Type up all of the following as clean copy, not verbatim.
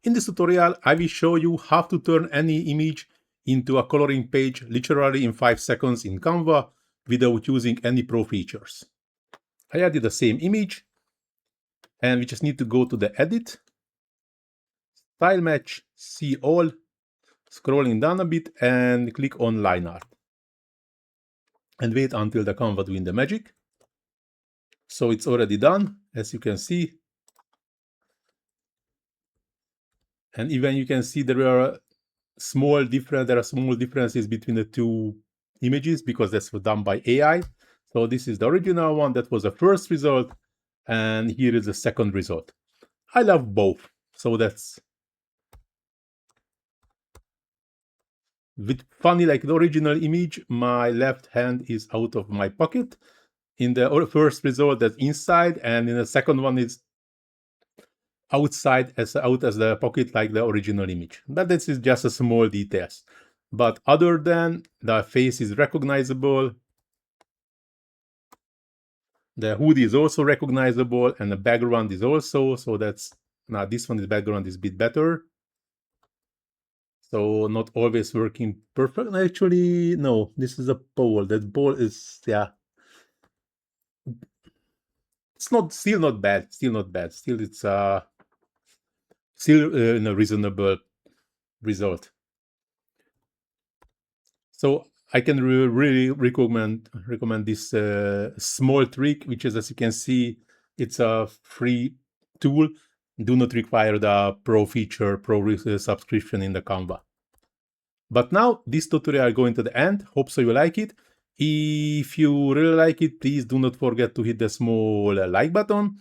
In this tutorial, I will show you how to turn any image into a coloring page literally in 5 seconds in Canva without using any pro features. I added the same image, and we just need to go to the Edit, Style Match, See All, scrolling down a bit, and click on Line Art. And wait until the Canva doing the magic. So it's already done, as you can see. And even you can see there are small differences between the two images because that's done by AI. So this is the original one, that was the first result, and here is the second result. I love both, so that's with funny, like the original image, my left hand is out of my pocket. In the first result, that's inside, and in the second one, it's outside, out as the pocket, like the original image. But this is just a small details. But other than the face is recognizable, the hood is also recognizable, and the background is also. So that's now this one, the background is a bit better. So not always working perfect. Actually, no, this is a pole. That pole is, yeah. It's still not bad. Still it's in a reasonable result. So I can really recommend this small trick, which is, as you can see, it's a free tool. Do not require the pro feature, subscription in the Canva. But now this tutorial is going to the end. Hope so you like it. If you really like it, please do not forget to hit the small like button,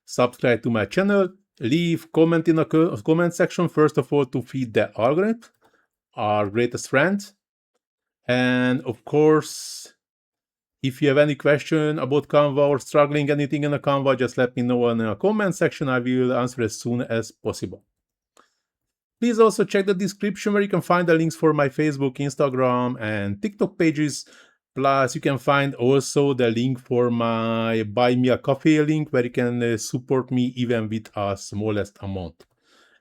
subscribe to my channel, leave comment in the comment section, first of all, to feed the algorithm, our greatest friend. And of course, if you have any question about Canva or struggling anything in the Canva, just let me know in the comment section. I will answer as soon as possible. Please also check the description where you can find the links for my Facebook, Instagram, and TikTok pages. Plus, you can find also the link for my Buy Me a Coffee link where you can support me even with a smallest amount.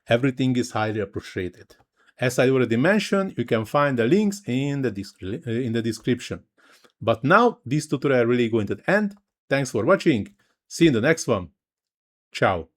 Everything is highly appreciated. As I already mentioned, you can find the links in the description. But now, this tutorial is really going to end. Thanks for watching. See you in the next one. Ciao.